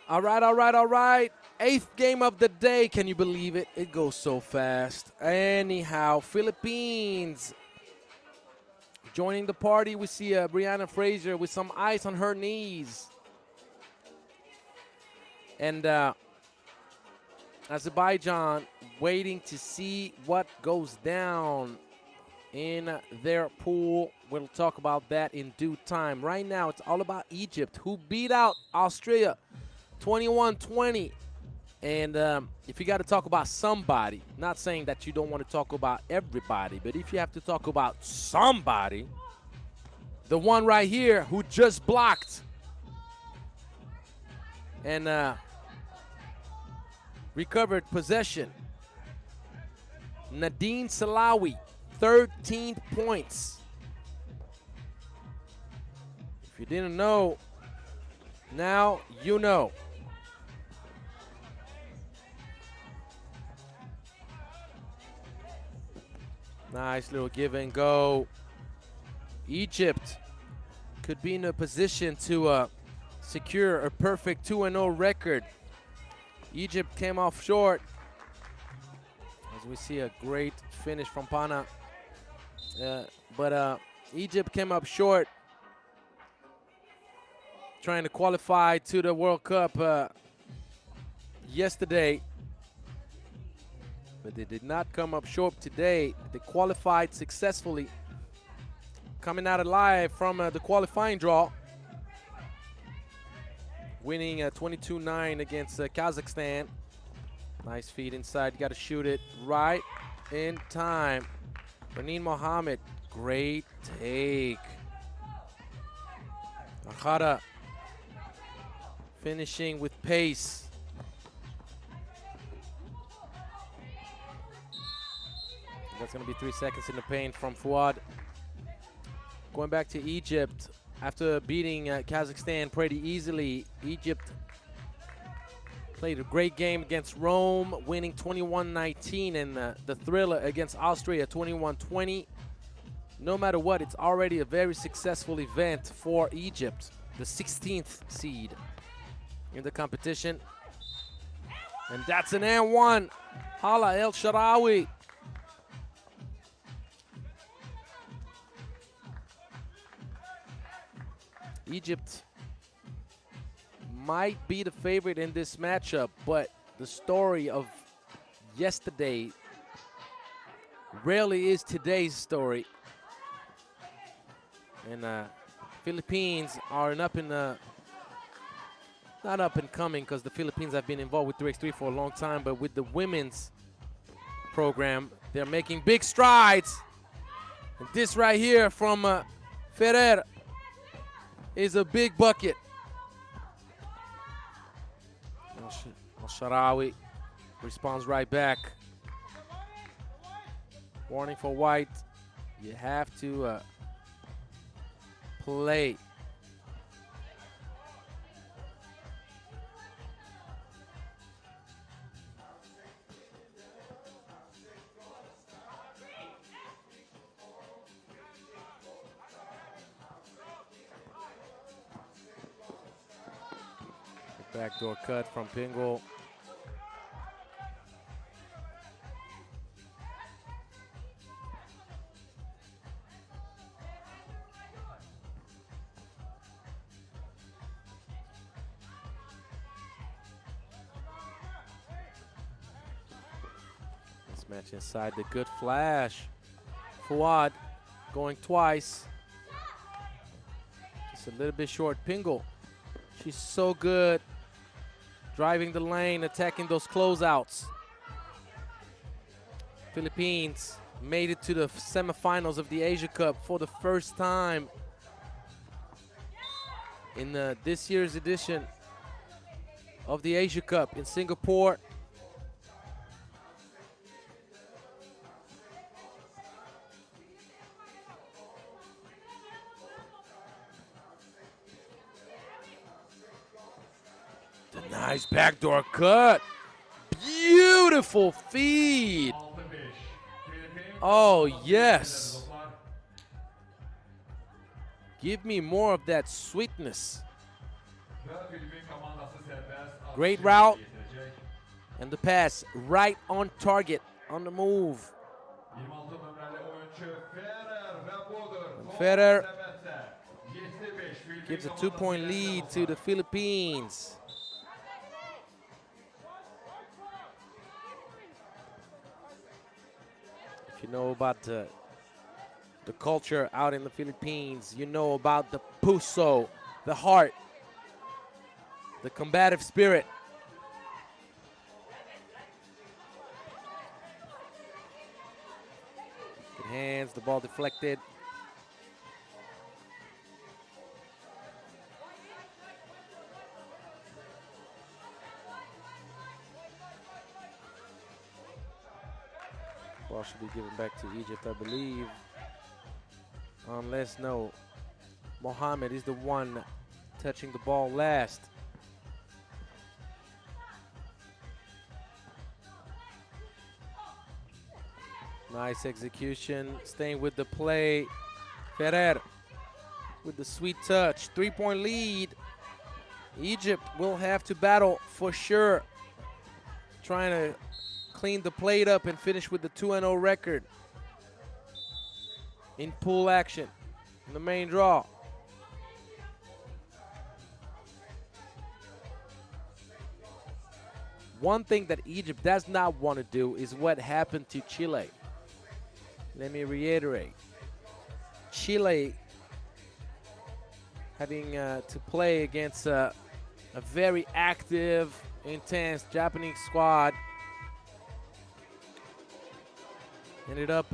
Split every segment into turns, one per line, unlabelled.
All right, all right, all right. Eighth game of the day. Can you believe it? It goes so fast. Anyhow, Philippines joining the party. We see Brianna Fraser with some ice on her knees. And Azerbaijan waiting to see what goes down in their pool. We'll talk about that in due time. Right now, it's all about Egypt, who beat out Australia 21-20. And if you got to talk about somebody, not saying that you don't want to talk about everybody, but if you have to talk about somebody, the one right here who just blocked and recovered possession, Nadine Salawi, 13 points. If you didn't know, now you know. Nice little give and go. Egypt could be in a position to secure a perfect 2-0 record. Egypt came off short. As we see a great finish from Pana. But Egypt came up short trying to qualify to the World Cup yesterday. But they did not come up short today. They qualified successfully, coming out alive from the qualifying draw, winning 22-9 against Kazakhstan. Nice feed inside. You got to shoot it right in time. Ranin Mohammed, great take. Ahara finishing with pace. That's going to be 3 seconds in the paint from Fouad. Going back to Egypt, after beating Kazakhstan pretty easily, Egypt played a great game against Rome, winning 21-19, and the thriller against Austria, 21-20. No matter what, it's already a very successful event for Egypt, the 16th seed in the competition. And that's an and one. Hala El Sharawi. Egypt might be the favorite in this matchup, but the story of yesterday rarely is today's story. And Philippines are an not up and coming, because the Philippines have been involved with 3x3 for a long time, but with the women's program, they're making big strides. And this right here from Ferrer is a big bucket. Al-Sharawi responds right back. Warning for White. You have to play. Backdoor cut from Pingle. This match inside, the good flash. Fouad going twice. Just a little bit short. Pingle, she's so good. Driving the lane, attacking those closeouts. Philippines made it to the semifinals of the Asia Cup for the first time in this year's edition of the Asia Cup in Singapore. Nice backdoor cut. Beautiful feed. Oh, yes. Give me more of that sweetness. Great route. And the pass right on target, on the move. And Ferrer gives a 2-point lead to the Philippines. If you know about the culture out in the Philippines, you know about the puso, the heart, the combative spirit. Good hands, the ball deflected. Ball should be given back to Egypt, I believe. Unless, no, Mohammed is the one touching the ball last. Nice execution, staying with the play. Ferrer with the sweet touch, 3-point lead. Egypt will have to battle for sure, trying to clean the plate up and finish with the 2-0 record in pool action in the main draw. One thing that Egypt does not want to do is what happened to Chile. Let me reiterate. Chile having to play against a very active, intense Japanese squad. Ended up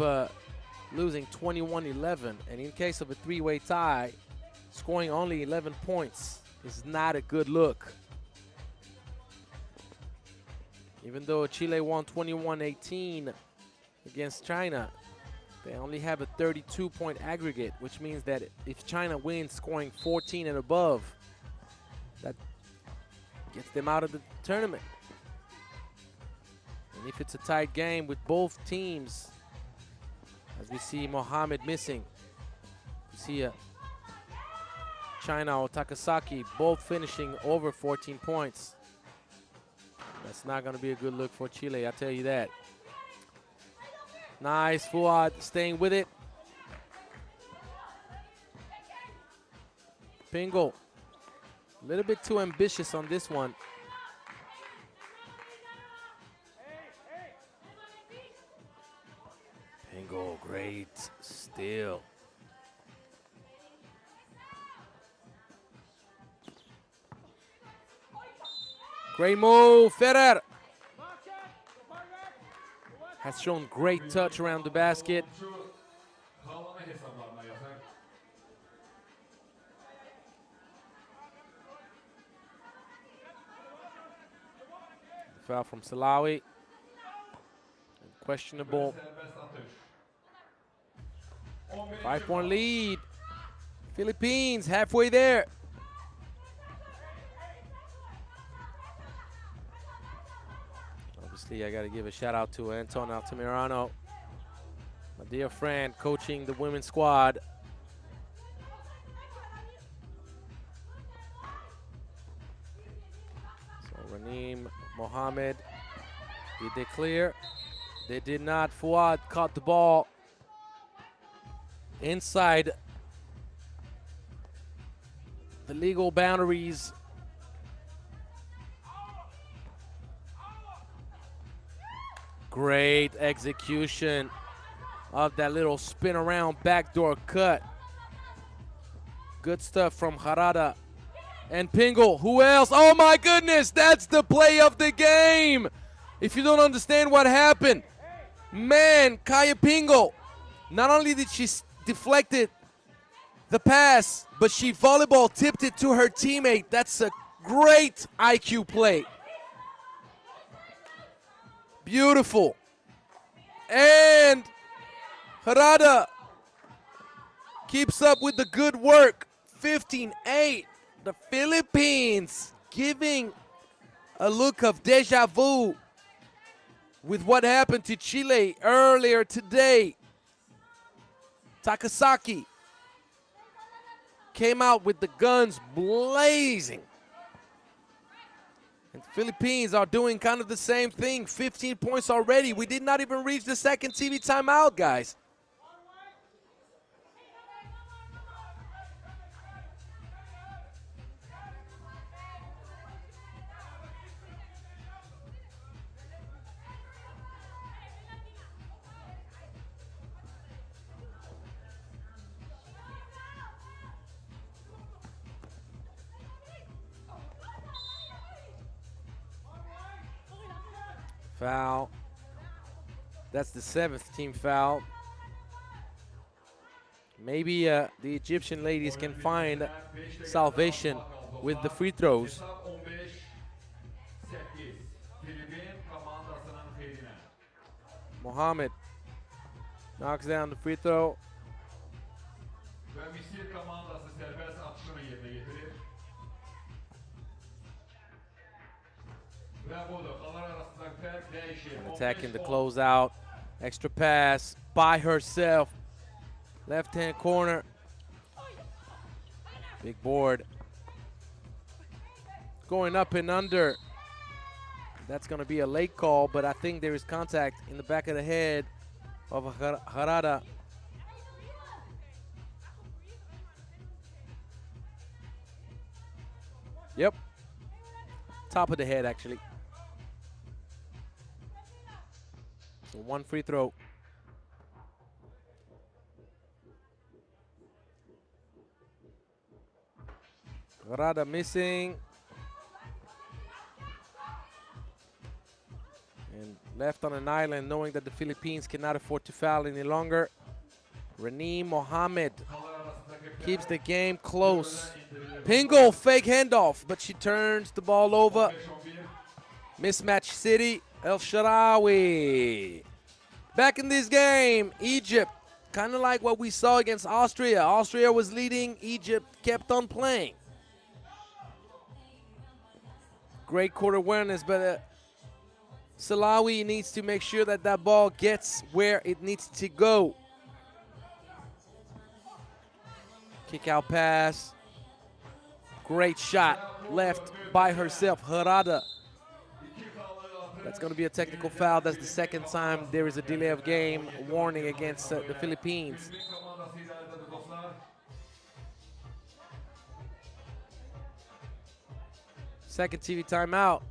losing 21-11, and in case of a three-way tie, scoring only 11 points is not a good look. Even though Chile won 21-18 against China, they only have a 32-point aggregate, which means that if China wins scoring 14 and above, that gets them out of the tournament. And if it's a tight game with both teams, as we see Mohammed missing, we see China or Takasaki both finishing over 14 points. That's not going to be a good look for Chile, I'll tell you that. Nice, Fuad staying with it. Pingle, a little bit too ambitious on this one. Pingle, great steal. Great move, Ferrer. Has shown great touch around the basket. Foul from Salawi. Questionable. 5-point lead. Philippines halfway there. Obviously, I got to give a shout out to Anton Altamirano, my dear friend, coaching the women's squad. So Raneem, Mohammed, did they clear? They did not. Fuad caught the ball inside the legal boundaries. Great execution of that little spin around backdoor cut. Good stuff from Harada and Pingle. Who else? Oh my goodness, that's the play of the game. If you don't understand what happened, man, Kaya Pingle, not only did she deflected the pass, but she volleyball tipped it to her teammate. That's a great IQ play. Beautiful. And Harada keeps up with the good work. 15-8. The Philippines giving a look of deja vu with what happened to Chile earlier today. Takasaki came out with the guns blazing And the Philippines are doing kind of the same thing. 15 points already. We did not even reach the second TV timeout, guys. Foul. That's the 7th team foul. Maybe the Egyptian ladies can find salvation with the free throws. Mohammed knocks down the free throw. And attacking the closeout. Extra pass by herself. Left-hand corner. Big board. Going up and under. That's going to be a late call, but I think there is contact in the back of the head of Harada. Yep. Top of the head, actually. So one free throw. Harada missing. And left on an island, knowing that the Philippines cannot afford to foul any longer. Raneem Mohammed keeps the game close. Pingle, fake handoff, but she turns the ball over. Mismatch City, El Shaarawy. Back in this game, Egypt, kind of like what we saw against Austria. Austria was leading, Egypt kept on playing. Great court awareness, but Shaarawy needs to make sure that that ball gets where it needs to go. Kick out pass. Great shot left by herself, Harada. That's going to be a technical foul. That's the second time there is a delay of game warning against the Philippines. Second TV timeout.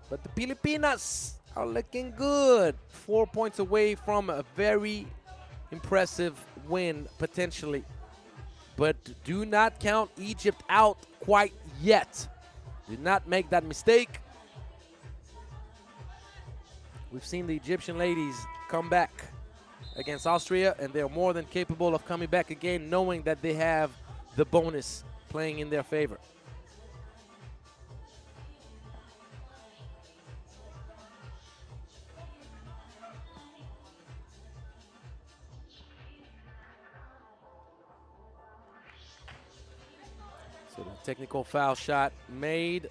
But the Filipinas are looking good. 4 points away from a very impressive win, potentially. But do not count Egypt out quite yet. Do not make that mistake. We've seen the Egyptian ladies come back against Austria, and they're more than capable of coming back again, knowing that they have the bonus playing in their favor. So the technical foul shot made.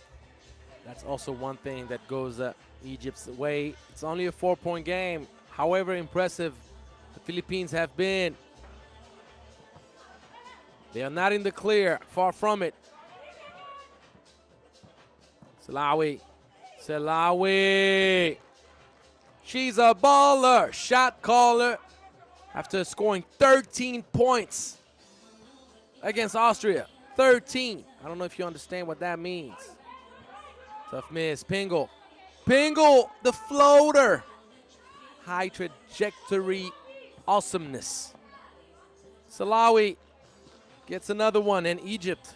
That's also one thing that goes Egypt's way. It's only a 4-point game. However impressive the Philippines have been, they are not in the clear, far from it. Shaarawy. She's a baller, shot caller, after scoring 13 points against Austria. 13. I don't know if you understand what that means. Tough miss. Pingle, the floater. High trajectory awesomeness. Shaarawy gets another one, and Egypt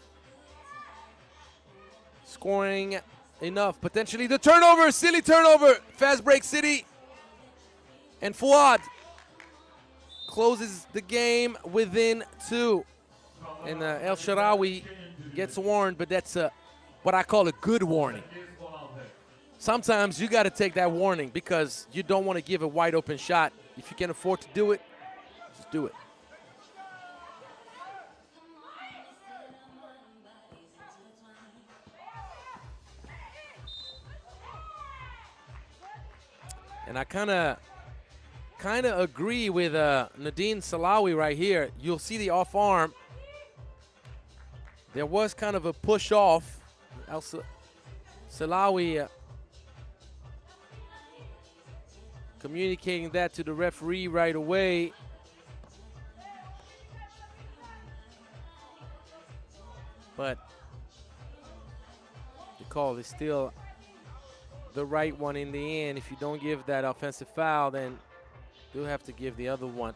scoring enough. Potentially the turnover, silly turnover. Fast break City. And Fuad closes the game within 2. And El Shaarawy gets warned, but that's what I call a good warning. Sometimes you got to take that warning because you don't want to give a wide open shot. If you can afford to do it, just do it. And I kind of agree with Nadine Shaarawy right here. You'll see the off arm. There was kind of a push off. Salawi communicating that to the referee right away. But the call is still the right one in the end. If you don't give that offensive foul, then you'll have to give the other one.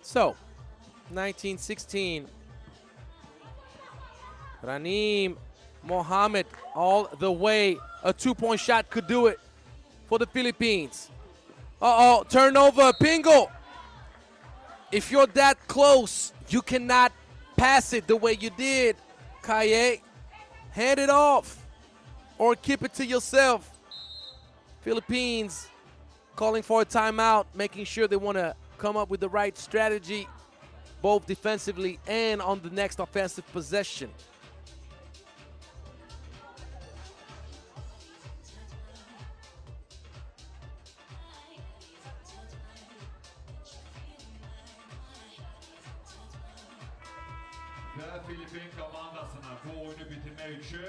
So, 19-16. Ranim Mohammed all the way. A two-point shot could do it for the Philippines. Uh-oh, turnover, Pingo. If you're that close, you cannot pass it the way you did, Kaye. Hand it off or keep it to yourself. Philippines calling for a timeout, making sure they want to come up with the right strategy, both defensively and on the next offensive possession.
Filipin komandasına bu oyunu bitirmek için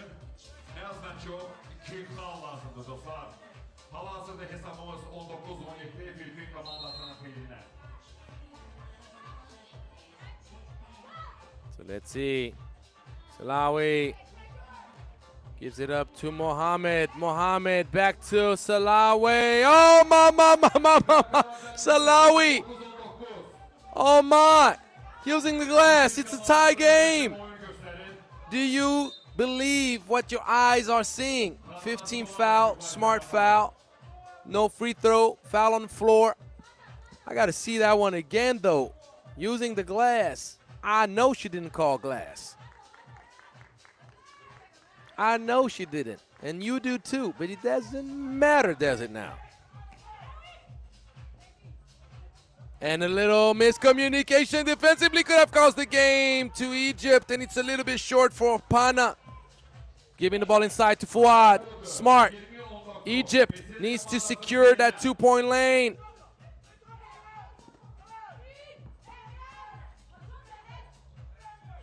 en azından çok 2 kal lazımdı dostlar. Halihazırda hesabımız 19-17 Filipin komandasının peynine.
So let's see. Salawi gives it up to Mohammed. Mohammed back to Salawi. Oh, my. Salawi. Oh, my. Using the glass. It's a tie game. Do you believe what your eyes are seeing? 15 foul, smart foul. No free throw, foul on the floor. I got to see that one again, though. Using the glass. I know she didn't call glass. I know she didn't. And you do too. But it doesn't matter, does it now? And a little miscommunication defensively could have caused the game to Egypt. And it's a little bit short for Pana. Giving the ball inside to Fuad. Smart. Egypt needs to secure that two-point lane.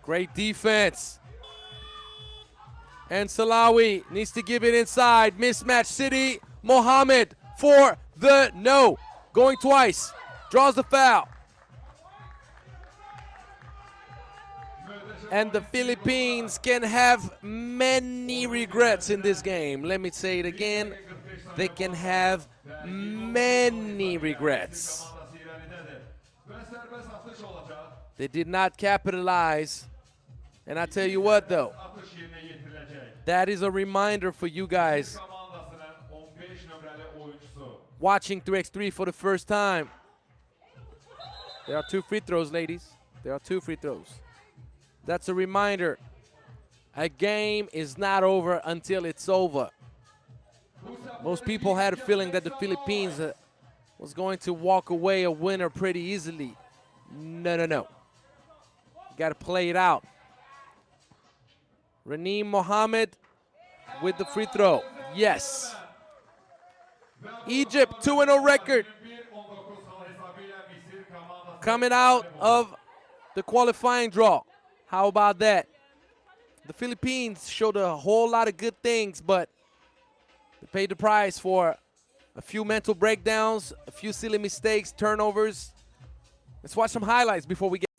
Great defense. And Salawi needs to give it inside. Mismatch City. Mohammed for the no. Going twice. Draws the foul. And the Philippines can have many regrets in this game. Let me say it again. They can have many regrets. They did not capitalize. And I tell you what, though, that is a reminder for you guys watching 3x3 for the first time. There are 2 free throws, ladies. There are 2 free throws. That's a reminder. A game is not over until it's over. Most people had a feeling that the Philippines was going to walk away a winner pretty easily. No. You got to play it out. Ranim Mohammed with the free throw. Yes. Egypt 2-0 record. Coming out of the qualifying draw. How about that? The Philippines showed a whole lot of good things, but they paid the price for a few mental breakdowns, a few silly mistakes, turnovers. Let's watch some highlights before we get